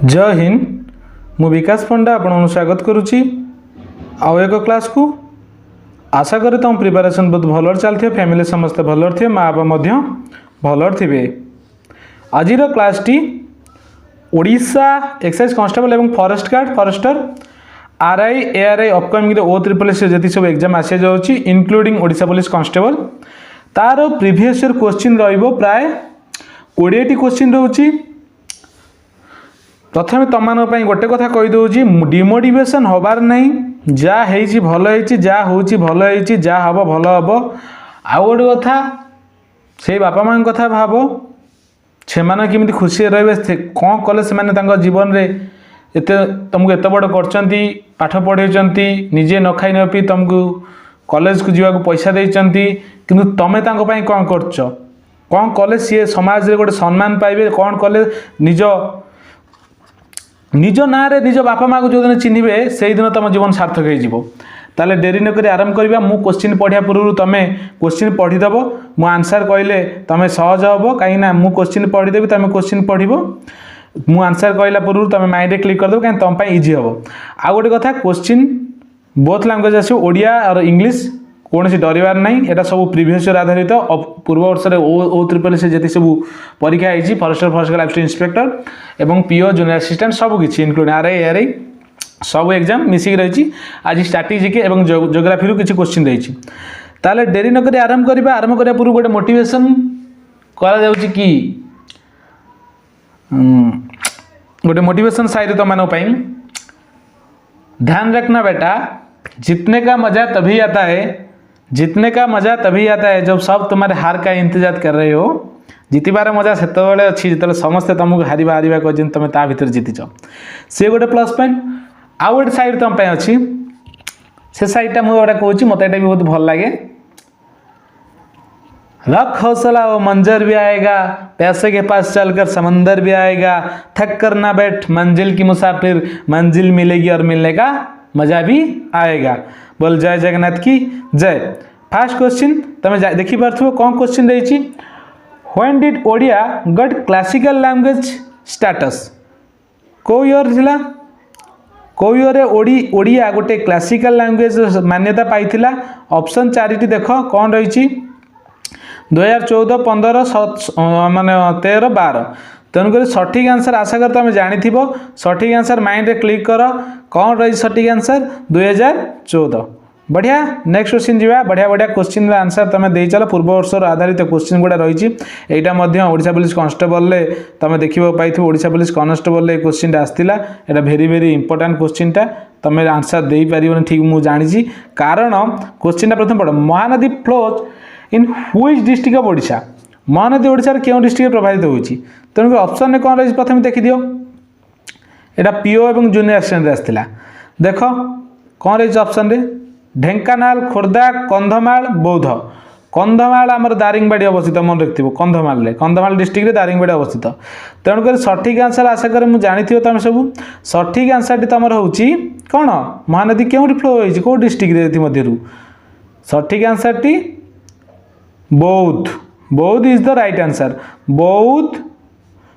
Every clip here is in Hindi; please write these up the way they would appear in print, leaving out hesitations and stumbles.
जय हिंद। मु विकास पंडा आपन स्वागत करुच्ची आउ एक क्लास को। आशा करें तुम प्रिपेरेसन बहुत भल चलती फैमिली समस्ते भल थे माँ बापा भल थे। आज क्लास टी ओडिशा एक्साइज कांस्टेबल एवं forest guard forester RI ARI upcoming O-SSS जी सब एग्जाम आसी जाऊँगी इनक्लूडिंग ओडिशा पुलिस कांस्टेबल तार प्रीवियस ईयर क्वेश्चन प्राय 20टी क्वेश्चन रोचे। प्रथम तुम गोटे कथा कहीदे डिमोटिवेशन हबार नहीं जा भल जा भल जा हम भल हम। आउ गोटे कथा से बापा माँ कथा भाव से केमी खुशी रे कौन कले से जीवन में एत तुमको एत बड़ कर पाठ पढ़े निजे न खाई न पी तुमको कॉलेज को जीवा पैसा देती कि तुम्हें कौन कर कौन कले सी समाज रे गोटे सम्मान पाइबे कौन कले निज ना रे निज बापा माँ को जो दिन चिन्हे से दिन तुम जीवन सार्थक हो। डेरी नक आरंभ करवा। मु क्वेश्चन पढ़ा पूर्व तुम क्वेश्चन पढ़ीदेव मु आंसर कहले तुम सहज हम कहीं मु क्वेश्चन पढ़ीदेवी तुम क्वेश्चन पढ़ मु आंसर कहला पूर्व तुम माइंड क्लिक करदेव कहीं तुम इजी हम। आउ गोटे कथा क्वेश्चन बोथ लैंग्वेज आस ओडिया और इंग्लीश कौन सी डरबार नहीं। यहाँ सब प्रीवियस ईयर आधारित पूर्व वर्ष O-SSS जी सब परीक्षा होती फॉरेस्टर फॉरेस्ट लाइफ इंस्पेक्टर एवं पीओ जूनियर असिस्टेंट सबकि इनक्लूडिंग आरआई एआरआई सब एग्जाम मिसिक रही। आज स्ट्रैटेजी एवं ज्योग्राफी किसी क्वेश्चन रही। ताले डेरी नक आरंभ करवा। आरंभ करने पूर्व गोटे मोटिवेशन करा कि गोटे मोटिवेशन शायद तुम ध्यान रखना बेटा जीतने का मजा तभी आता है जीतने का मजा तभी आता है जब सब तुम्हारे हार का इंतजार कर रहे हो। जीतबार मजा से अच्छी जो समस्ते तुमको हारिबा हारिबा कहते तुम ता भर जीतिच सी गोटे प्लस पॉइंट। आउ गोटे साइड तुम अच्छी से साइडटा मुझे कहूँ मत भी बहुत भल लगे। रख हौसला वो मंजर भी आएगा पैसे के पास चलकर समंदर भी आएगा थक कर ना बैठ मंजिल की मुसाफिर मंजिल मिलेगी और मिलने का मजा भी आएगा। बोल जय जगन्नाथ की जय। फर्स्ट क्वेश्चन तुम देखी पार्थो कौन क्वेश्चन रही। When did Odia got classical language status को ईयर थिला को ईयर ओडिया गोटे क्लासिकल लैंग्वेज मान्यता पाई। ऑप्शन 4टी देख कौन रही 2014 15 माने 13 12 तेणुक सठिक आंसर आशा कर तुम जानी सठिक आंसर माइंड रे क्लिक कर कौन रही सठिक आंसर 2014। बढ़िया नेक्स्ट क्वेश्चन जीवा। बढ़िया बढ़िया क्वेश्चन आंसर तुम दे चल पूर्व वर्ष आधारित क्वेश्चन गुड़ा रही। यहाँ ओडिशा पुलिस कांस्टेबल तुम देखा पाई ओडिशा पुलिस कांस्टेबल क्वेश्चन आसाला यहाँ भेरी भेरी इंपोर्टाट क्वेश्चन तुम आंसर दे पार ठीक मुझे जानी कारण क्वेश्चन प्रथम पढ़ Mahanadi flows in which district of Odisha Mahanadi Odisha क्यों डिस्ट्रिक्ट प्रभावित होती तेणुक ऑप्शन में कौन रही प्रथम देखीदियो यहाँ पीओ एवं जूनियर असिस्टेंट आसाला देख कौन रही ऑप्शन रे ढेंकानाल खोर्धा कंधमाल बौद्ध। कंधमाल आमर दारिंगबाड़ी अवस्थित मन रखिथ कंधमाल डिस्ट्रिक्ट दारिंगबाड़ी अवस्थित तेणुक सठिक आंसर आशा कर मुझे जानी तुम सब सठिक आंसर तुम हूँ कौन महानदी क्यों फ्लो हो कौ डिस्ट्रिक्ट मध्य सठिक आंसर टी बौद्ध। बौद्ध इज द राइट आंसर। बौद्ध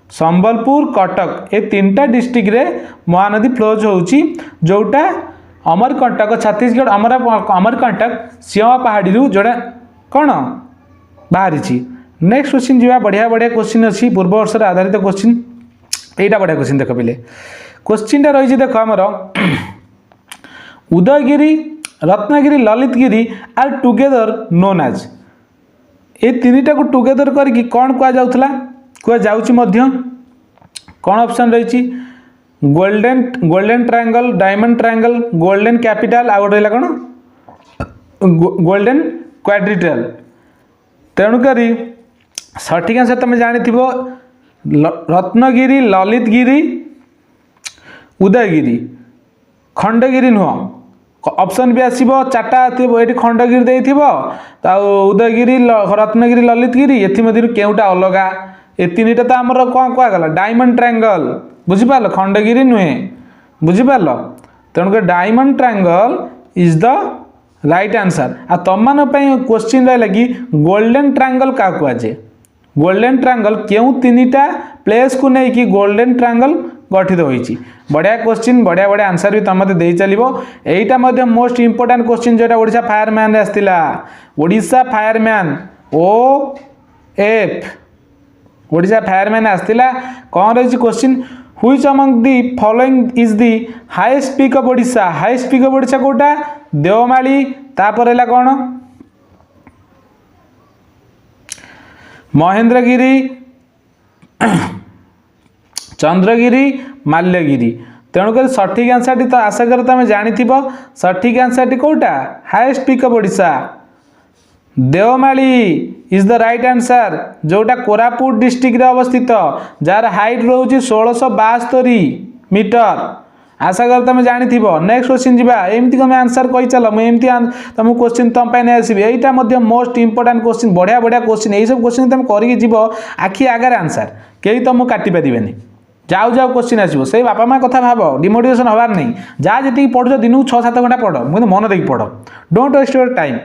संबलपुर कटक ये 3टा डिस्ट्रिक्ट रे महानदी फ्लोज होउची जोटा अमरकंटक छत्तीसगढ़ अमरकंटक सिंह पहाड़ी जोड़ा कौन बाहरी। नेक्स्ट क्वेश्चन जी बढ़िया बढ़िया क्वेश्चन अच्छी पूर्व वर्ष आधारित क्वेश्चन यहाँ बढ़िया क्वेश्चन देख पे क्वेश्चन रही देख आमर Udayagiri Ratnagiri Lalitgiri are together known as ये 3टा को टुगेदर करके कौन कहुला कौन ऑप्शन रही golden triangle diamond triangle golden capital आ गए कौन गोल्डन क्वाड्रिटल। तेणुक सठिक आंसर तुम जानी रत्नगिरी ललितगिरी उदयगिरी खंडगिरी नुह ऑप्शन भी आसो 4टा ये खंडगिरी दे उदयगिरी रत्नगिरी ललितगिरी ये केउटा अलग ये 3टा तो आमर कौन कहगला डायमंड ट्रायंगल बुझिपार खंडगिरी नुहे बुझिपार तेणुक diamond triangle is the right answer. आ तुम क्वेश्चन रहा कि गोल्डन ट्रायंगल क्या कहुए गोल्डन ट्रायंगल क्यों तीनटा प्लेस को लेकिन गोल्डन ट्रायंगल गठित होती। बढ़िया क्वेश्चन बढ़िया बढ़िया आंसर भी तुम मत दे चलो। यहीटा मोस्ट इंपोर्टाट क्वेश्चन जोटा ओडिशा फायरमैन आसला। Odisha fireman OF Odisha fireman आसला। कौन रही question which among the following is the highest peak of Odisha. Highest peak of Odisha कोटा देवमाली तापर कौन महेंद्रगिरी चंद्रगिरी माल्यगिरी। तेणुकर सठिक आंसर टी तो आशा कर तुम जानी सठिक आंसर टी कोटा highest peak of Odisha Deomali is the right answer जोटा कोरापुट डिस्ट्रिक्ट रे अवस्थित जार हाइट रोचे 1672 मीटर। आशा कर तुम जानी नेक्स्ट क्वेश्चन जी एमती तुम आंसर कही चल मुझे तुम क्वेश्चन तुम नहीं आसबि। यहाँ मोस्ट इंपोर्टाट क्वेश्चन बढ़िया बढ़िया क्वेश्चन यही सब क्वेश्चन तुम कर आखि आगे आंसर कहीं तुमको काटी पारे। जाऊ जाऊ क्वेश्चन आसो से बापा माँ कथा भाव डिमोटिवेशन हबार नहीं जहाँ जी पढ़ुच दिन को 6-7 घंटा पढ़ मुझे मन देकी पढ़ डोंट वेस्ट योर टाइम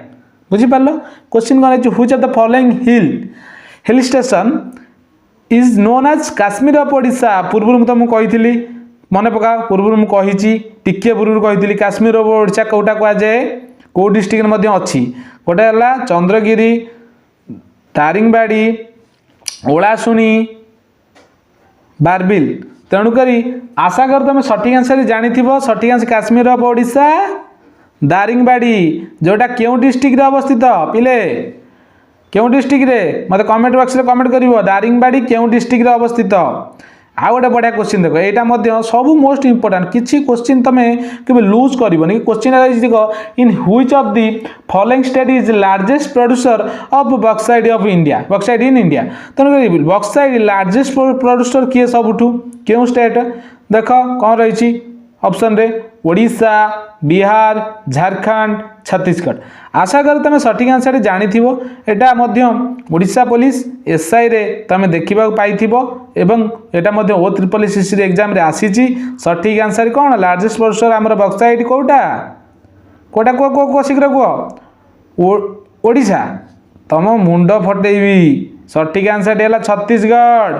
बुझिपार। क्वेश्चन कौन है which of the following hill station is known as Kashmir of Odisha. पूर्व तुमको कही मन पका पूर्व मुझे टिके पूर्व कही काश्मीर ऑफ ओडिशा कौटा कहुए कौ डिस्ट्रिक्ट अच्छी गोटे है चंद्रगिरी दारिंगबाड़ी ओलाशुणी बारबिल। तेणुक आशा कर तुम सठिक आंसर जानी सठिक आंसर काश्मीर ऑफ ओडिशा दारिंगबाड़ी जोटा क्यों डिस्ट्रिक्ट अवस्थित पिले क्यों डिस्ट्रिक्ट रे मत कमेंट बॉक्स रे कमेंट करिवो दारिंगबाड़ी क्यों डिस्ट्रिक्ट अवस्थित। आ गोटे बढ़िया क्वेश्चन देख यहाँ सब मोस्ट इंपोर्टाट किसी क्वेश्चन तुम के लूज कर क्वेश्चन देख in which of the following state is largest producer of bauxite of India bauxite in India. तेणुक बॉक्साइट लार्जेस्ट प्रोड्यूसर किए सबुठू क्यों स्टेट देख कौन रही ऑप्शन रे ओडिशा बिहार झारखंड छत्तीसगढ़। आशा कर तुम सठिक आंसर जानी यहाँ ओडिशा पुलिस SI रे तुम देखा पाई एवं यहाँ OSSC एग्जाम रे आसी। सठिक आंसर कौन लार्जेस्ट प्रोड्यूसर आमर बॉक्साइट कोटा कोटा कह शीघ्र कह ओडिशा तुम मुंड फटेबी। सठिक आंसर है छत्तीसगढ़।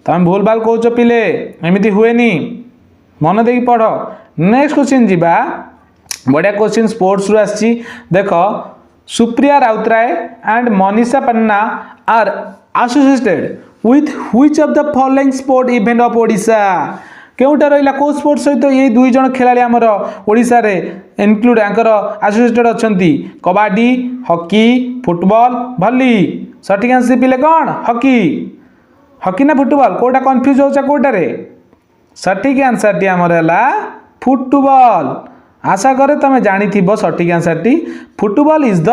तुम भूल भाल कौच पिले एमती हुएनी मन देकी पढ़। नेक्स्ट क्वेश्चन जीवा बढ़िया क्वेश्चन स्पोर्ट्स रु आसी देख Supriya Routray and Manisha Panna are associated with which of the following sport event of Odisha. केउटा रहिला को स्पोर्ट्स सहित ये दुई जन खिलाड़ी आमर ओडिशा रे इनक्लूड आंकर एसोसिएटेड अछंती कबड्डी हॉकी फुटबॉल भली। सठिक आंसर पिले कौन हॉकी हॉकी ना फुटबॉल कोटा कंफ्यूज होचा कोटा रे। सठिक आंसर टी आमर है फुटबॉल। आशा करे तुम जानी सठिक answer T football is the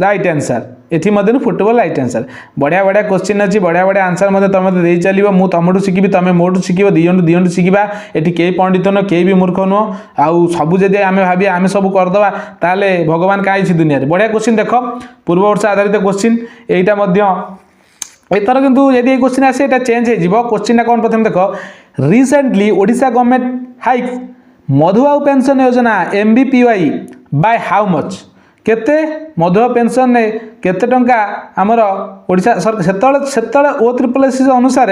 right answer. ये मध्य फुटबॉल राइट आंसर। बढ़िया बढ़िया क्वेश्चन अच्छी बढ़िया बढ़िया आंसर मतलब तुम दे चलो मुझे तुम शिखी तुम मोटू शिख दिजु शिखा। ये कई पंडित नुह कई भी मूर्ख नुह आउ सब जब आम भावी आम सब करदे ताले भगवान कहीं दुनिया। बढ़िया क्वेश्चन देख पूर्व वर्ष आधारित क्वेश्चन यहाँ एथर किंतु यदि क्वेश्चन आसे ये चेंज हो क्वेश्चन कौन प्रथम देख recently Odisha government hikes Madhubabu pension योजना MBPY बाय हाउ मच केते मधुबाबू पेंशन ने केते टंका आमर ओडिशा सरकार सेतले OSSC अनुसार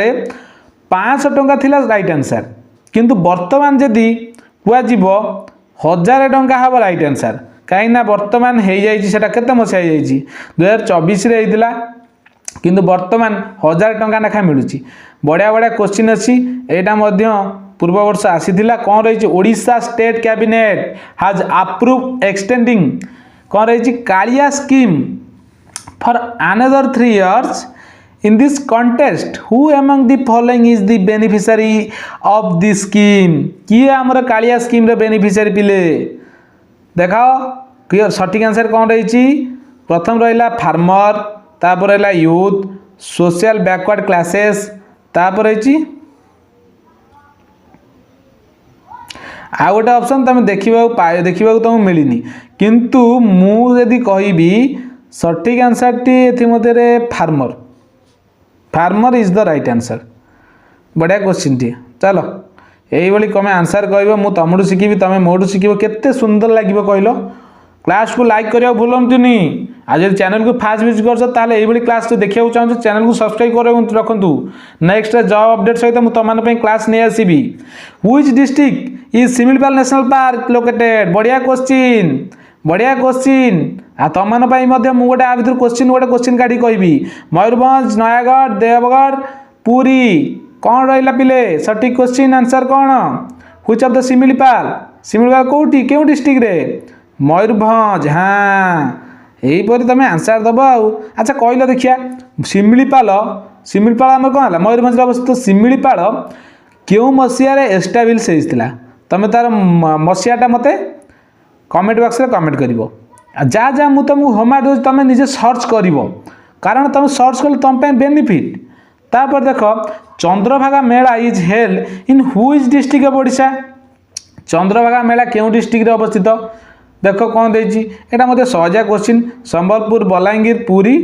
500 टंका थिला राइट आंसर किंतु वर्तमान जदि कुआ जीवो 1000 टंका हम राइट आंसर कहीं वर्तमान हो जाता केते मसिया हो 2024 रे होइतिला किंतु वर्तमान 1000 टंका लेखा मिलूँ। बढ़िया बढ़िया क्वेश्चन अच्छी यहाँ पूर्व वर्ष आसी कौन रही Odisha state cabinet has approve extending कौन रही Kalia scheme for another 3 years in this contest who among the following is the beneficiary of the scheme. किए आमर कालिया स्कीम रे बेनिफिशियरी पिले देखाओ क्लियर। सठिक आंसर कौन रही प्रथम रहा फार्मर तापर रहा यूथ सोशल बैकवर्ड क्लासेस तापर रही आ गोटे ऑप्शन तुम देखा तुमको मिलनी किंतु मुझे कहबी सठिक answer T Madhya farmer farmer is the right answer. बढ़िया क्वेश्चन टी चलो यही कमें आंसर कह मुझे तुमठू शिखी तुम मोटू शिख केते सुंदर लगे कहल क्लास को लाइक करिया भूलंतुनी आज जब चैनल को फास्ट विजिट कर ये क्लास देखा चाहूँ चैनल को सब्सक्राइब कर रखु नेक्स्ट जॉब अपडेट सहित मुझे तुम क्लास नहीं आसबि which district is Similipal national park located बढ़िया क्वेश्चन आ तुम गोटे आ भर क्वेश्चन काढ़ी कहि मयूरभंज नयागढ़ देवगढ़ पुरी कौन रहा पिले सठिक क्वेश्चन आंसर कौन व्हिच ऑफ द शिमिलीपाल कौटी क्यों डिस्ट्रिक्ट रे मयूरभंज हाँ यहीपर तुम आंसर दब अच्छा कहल देखिया शिमिलीपाल आम कौन है मयूरभंज अवस्थित शिमिलीपाल क्यों मसीह एस्टाब्लिश होता तुम तार मसीहाटा मत कमेंट बॉक्स में कमेंट कर जहाँ जहाँ मुझे तुमको होमवर्क दूसरी तुम निजे सर्च कर कारण तुम सर्च कले तुम बेनिफिट तापर देख Chandrabhaga Mela is held in which district of Odisha Chandrabhaga Mela क्यों डिस्ट्रिक्ट अवस्थित देख कौन देती यहाँ मतलब सहजिया क्वेश्चन संबलपुर बलांगीर पुरी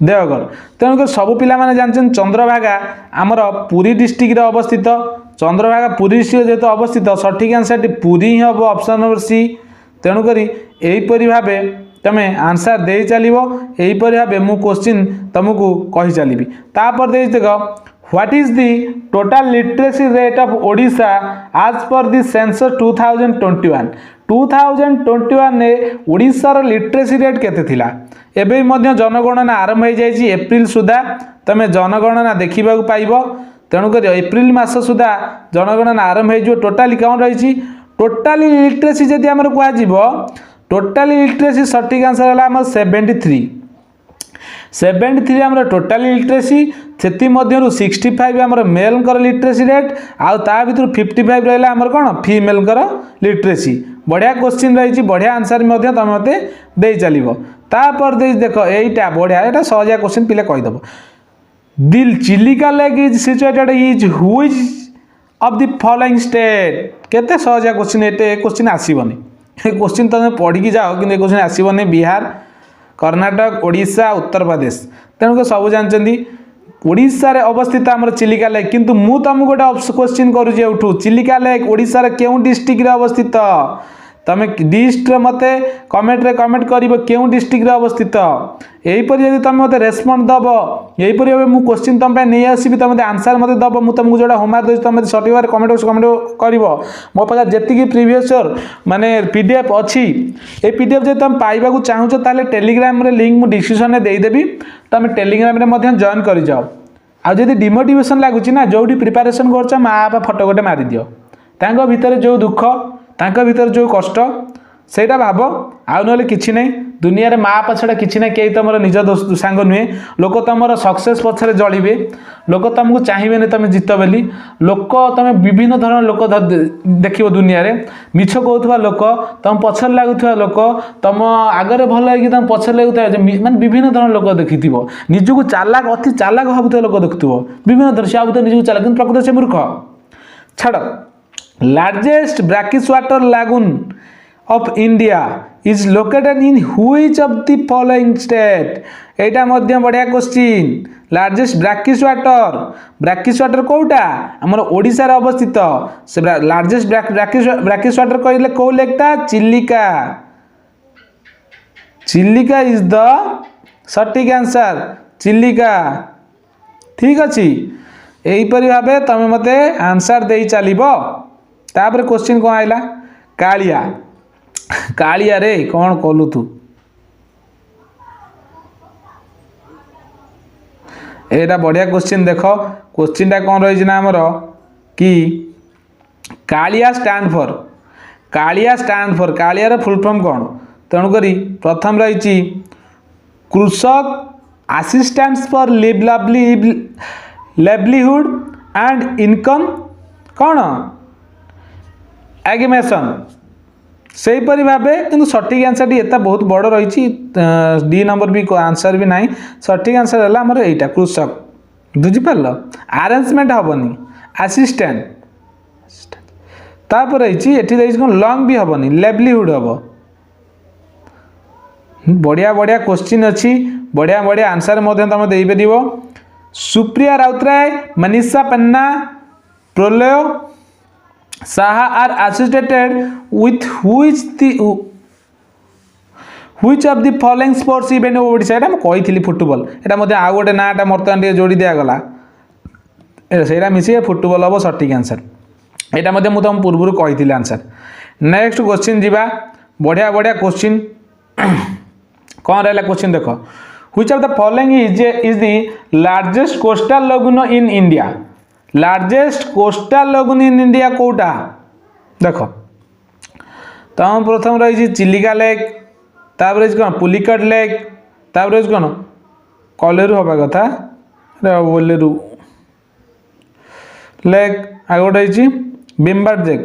देवगढ़ तेणुक सब पिला जानते चंद्रभागा आमर पुरी डिस्ट्रिक्ट अवस्थित चंद्रभागा पुरी डिस्ट्रिक्ट जेहेतु अवस्थित सठिक आंसर पुरी ही हम ऑप्शन नंबर सी तेणुक यहीपरि भाव तुम आंसर दे चलो यहीपरि भाव मु क्वेश्चन तुमको कही चलि तापर देख what is the total literacy rate of Odisha आज पर दी सेंसस 2021 ने ओडिशार लिटरेसी रेट केते थिला एबे मध्य जनगणना आरंभ हो जाए एप्रिल सुधा तुम जनगणना देखा पाइब तेणुक एप्रिल मास सुधा जनगणना आरंभ हो टोटाली कौन रही टोटाली लिटरेसी जदि आम कह टोटाली लिटरेसी सठिक आंसर है 73 आम टोटाली लिटरेसी से 65 आम मेल लिटरेसी रेट आउ ता भर 55 रहा आमर कौन फीमेल लिटरेसी बढ़िया क्वेश्चन रही बढ़िया आंसर तुम मत दे चलो तापर देख यहीटा बढ़िया यहाँ सहजिया क्वेश्चन पिला कहीदेव दिल Chilika lake is situated is which of the following state केते सहजिया क्वेश्चन ये क्वेश्चन आसबनी क्वेश्चन तुम पढ़ी जाओ कि क्वेश्चन आसबनी बिहार कर्नाटक ओडिशा उत्तर प्रदेश तेणुक सब जानते ओडिशा रे अवस्थित आमर चिलिका लेक किंतु मु तुमको गोटे क्वेश्चन करूँ चिलिका लेक ओडिशा रे क्यों डिस्ट्रिक्ट रे अवस्थित तुम डिस्ट मत कमेंट रे कमेंट कर क्यों डिस्ट्रिक्ट रे अवस्थित यहीपर यदि तुम मत रेस्पॉन्ड दब यहीपर भाव मुझे क्वेश्चन तुम नहीं आसबि तुम आंसर मत दब मुझे तुमको जो होमवर्क दूसरी तुम सठिक भाव कमेंट बॉक्स कमेंट कर मो पाखे जी प्रीवियस माने पीडीएफ अच्छी ये पीडीएफ जो तुम पाइबा चाहूँ ताले टेलीग्राम रे लिंक मुझे डिस्क्रिप्शन में देदेवी तुम टेलीग्राम रे जॉइन कर जाओ आदि डिमोटिवेशन लगुच ना जो प्रिपारेसन कर माँ बापा फटो गोटे मारी दियो तांको भितर जो दुख तांको भितर जो कष्ट सेटा भाव आउ ना कि नहीं दुनिया रे माँ पछड़ा कि ना कई तुम निज सांग नुहे लोक तुम सक्सेस पछरे जलिबे लोक तुमको चाहिए तुम जीत बोली लोक तुम विभिन्न धरण लोक देख दुनिया रे मिछ कहूथबा लोक तुम पछर लगुवा लोक तुम आगरे भल है तुम पछर लगुवा माने विभिन्न धरण लोक देखि निजको चालाक अति चालाक भावुवा लोक देखुव विभिन्न धरण से भावुवा निजको चालाक किंतु प्रकृत से मूर्ख छाड़ largest brackish water lagoon of India is located in which of the following state एटा मध्य बढ़िया क्वेश्चन लार्जेस्ट ब्रैकिश वाटर कोटा हमर ओडिशा रे अवस्थित से लार्जेस्ट ब्रैकिश वाटर कहले को लेकटा चिलिका इज द सटीक आंसर चिलिका ठीक अच्छी यहीपरि भाव तुम मते आंसर दे चलो तापर क्वेश्चन कौन आइला कालिया रे कौन कलु तू एटा बढ़िया क्वेश्चन देख क्वेश्चन टा कौन रही आमर कि Kalia stand for Kalia full form कौन तेणुक प्रथम रही Krushak assistance for livelihood and income कौन एग्रीमेशन से परि भावे किंतु सठिक आंसर टी एता बहुत बड़ रही डी नंबर भी आंसर भी नहीं सठिक आंसर है आमर यहाँ कृषक बुझिपार अरेंजमेंट हेनी आसिस्टेंट तापर रही कौन लंग भी हेनी लाइवलीहुड हम बढ़िया बढ़िया क्वेश्चन अच्छी बढ़िया बढ़िया आंसर तुम दे पार Supriya Routray Manisha Panna Pralay Saha are associated with which the which of the following sports event Odisha एटा कही फुटबॉल एटा मते आ गोटे नाटा बर्तमान टे जोड़ी दिया गला सेटा मिसे फुटबॉल हम सठिक आंसर एटा मते मु तुम पूर्व कही आंसर। नेक्स्ट क्वेश्चन जीवा बढ़िया बढ़िया क्वेश्चन कौन रहा क्वेश्चन देख which of the following is the largest coastal lagoon in India largest coastal lagoon in India कोटा देख तुम प्रथम रही चिलिका लेक तापर कौन पुलिकट लेक तापर कौन कलेरू हवा कथा बोलेरू लेक आ गोटे बिम्बार जेक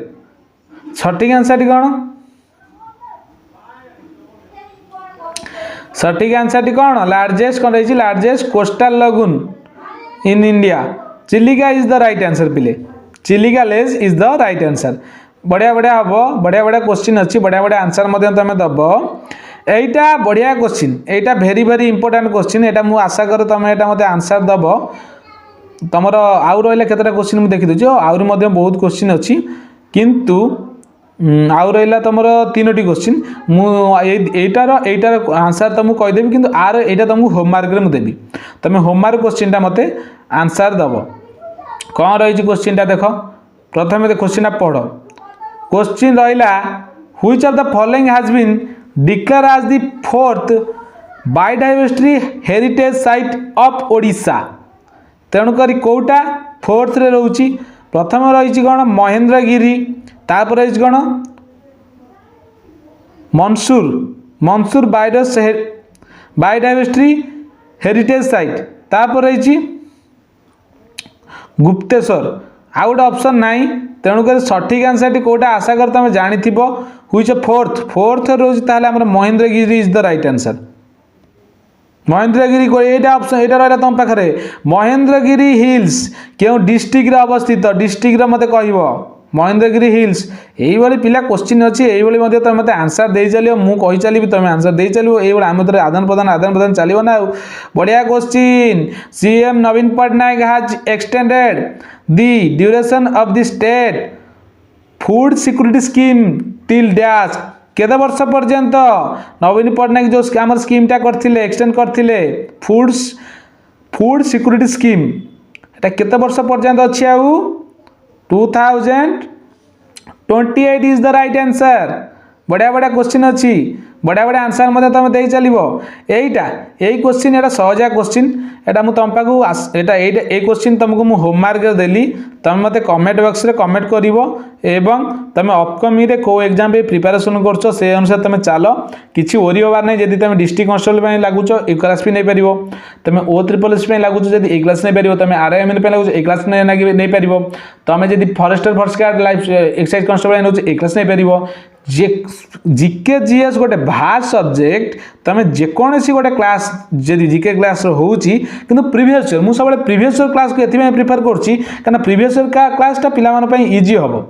सठिक आंसर कौन सठिक आंसर कौन लार्जेस्ट कौन रही largest coastal lagoon in India Chilika is the right answer पिले Chilika lake is the right answer. बढ़िया बढ़िया हम बढ़िया बढ़िया क्वेश्चन अच्छी बढ़िया बढ़िया आंसर तुम दब एटा बढ़िया क्वेश्चन एटा भेरी भेरी इंपोर्टेंट क्वेश्चन एटा मु आशा कर तुम एटा मते आंसर दब तुम आउ रहा केतटा क्वेश्चन मुझे देखी दूसरी आहरी बहुत क्वेश्चन अच्छी किंतु आउ रहा तुम 3टी क्वेश्चन मुझार आंसर तुमको कहीदेवी कि आर यहाँ तुमको होमवर्क में देवी तुम होमवर्क क्वेश्चन मत आंसर दब कौन रही क्वेश्चन देख प्रथम क्वेश्चन पढ़ क्वेश्चन रहा which of the following has been declare as the 4th biodiversity heritage site of Odisha तेणुक कौटा 4th रे रोची प्रथम रही कौन महेंद्रगिरी तापर रही कौन Mansoor Mansoor biodiversity heritage site तापर रही गुप्तेश्वर आउ गोटे ऑप्शन नाई तेणुक सठिक आंसर कौटा आशा कर तुम जानी व्हिच 4th रोज ताहले हमर Mahendragiri is the right answer Mahendragiri Etah option एटा रहा तुम पाखे महेंद्रगिरी हिल्स क्यों डिस्ट्रिक्ट अवस्थित डिस्ट्रिक्ट मते कहब महेंद्रगिरी हिल्स यही पिला क्वेश्चन अच्छी यही तुम मत आंसर दे चलो मुझे चली तुम आंसर दे चलो ये आम आदान प्रदान चलो ना बढ़िया question CM Naveen Patnaik has extended the duration of the state food security scheme till dash केते वर्ष पर्यंत नवीन पट्टनायक जो आम स्कीमटा करथिले एक्सटेंड करथिले फूड सिक्योरिटी स्कीम एटा केते वर्ष पर्यंत अच्छी आउ 2028 इज द राइट आंसर बढ़िया बढ़िया क्वेश्चन अच्छी बढ़िया बढ़िया आंसर मत तुम दे चलो यहीटा यही क्वेश्चन एटा सहजा क्वेश्चन एटा मु तुम पाक एटा ये क्वेश्चन तुमको मु होमवर्क देली तुम मत कमेंट बॉक्स रे कमेंट करिवो एवं तुम अपकमिंग रे को एग्जाम पे प्रिपरेशन करछो से अनुसार तुम चलो किछि ओरी होबार नै जदि तुम डिस्ट्रिक्ट कांस्टेबल पे लागुछो ए क्लास भी नै परिवो तुम ओ ट्रिपल एस पे लागुछो जदि ए क्लास नै परिवो तुम आरएमएन पे लागुछो ए क्लास नै परिवो तुम जदि फॉरेस्टर फॉरेस्ट गार्ड लाइफ एक्साइज कांस्टेबल नै ए क्लास नै परिवो जीके जीएस गोटे भास्ट सब्जेक्ट तुम जेकोसी गोटे क्लास जदि जीके क्लास होउची किंतु प्रीवियस ईयर मुझे सब प्रीवियस ईयर क्लास को एथि प्रिफर करछि कारण प्रीवियस ईयर का क्लासटा पिला मन पई इजी हबो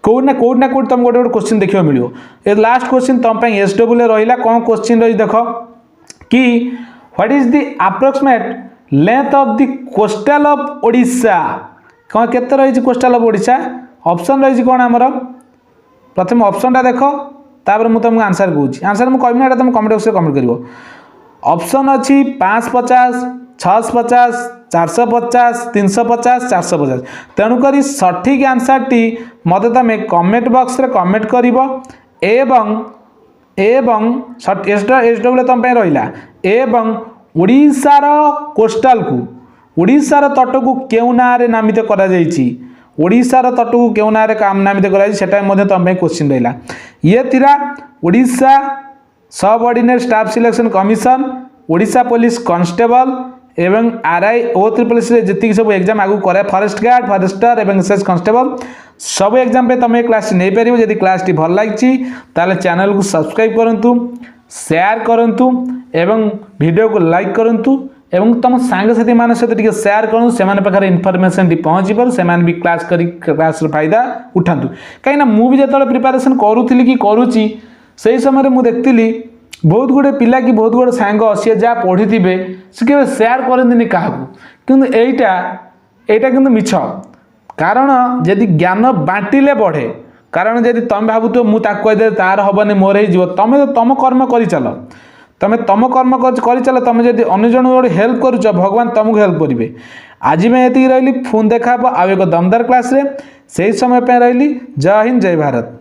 कोड ना कोड तुम गोटे क्वेश्चन देखियो मिलियो ए लास्ट क्वेश्चन तुम पई एसडब्ल्यू रहिला कोन क्वेश्चन रही देख कि what is the approximate length of the coastal of Odisha कोन केते रही कोस्टल ऑफ ओडिशा ऑप्शन रही कोन हमर प्रथम ऑप्शनटा देख तापर मुझे तुमको आंसर कहूँ आंसर मुझे कहना तुम कमेंट बॉक्स में कमेंट कर ऑप्शन अच्छी 550 650 450 350 450 तेणुक सठिक आंसर टी मत तुम कमेंट बॉक्स रे कमेंट कर एसडब्ल्यू तुम रहा एवं ओडिशार कोस्टाल को ओडिशार तट को क्यों ना नामित करा जायछि ओडिशार तट को क्यों ना नामित कर तुम क्वेश्चन रहा ये थिरा ओडिशा सब ordinary staff selection commission Odisha police constable एवं आरआई ओ ट्रिपल एस जी सब एग्जाम आगू करे फॉरेस्ट गार्ड फॉरेस्टर एवं एसएस कांस्टेबल सब एग्जाम पे तुम क्लास नहीं पार जब क्लास भल लगी ताले चैनल को सब्सक्राइब करूँ शेयर करूँ एवं वीडियो को लाइक करूँ एवं तुम सांगसाथी मान सहित शेयर करूँ से पाखे इनफर्मेशन पहुँची पार से भी क्लास कर क्लास फायदा उठातु कहीं मुझे जो प्रिपेरेसन करूली कि करुच्ची से समय मुझे देखती बहुत गुड़े पिला कि बहुत गुड़े सांग सी जहाँ पढ़ी थे सी के शेयर करती क्या किंतु एटा किंतु मिछ कारण जदि ज्ञान बांटिले बढ़े कारण जदि तुम भावुथ मुझे कहीदे तार हेनी मोर हो तुम तुम कर्म कर चल तुम तुम कर्म कर चल तुम जब अन्य जन गोटे हेल्प करुच भगवान तुमको हेल्प करेंगे। आज मैं ये रही फोन देखा आउ एक दमदार क्लास रे से समय पे रही। जय हिंद जय भारत।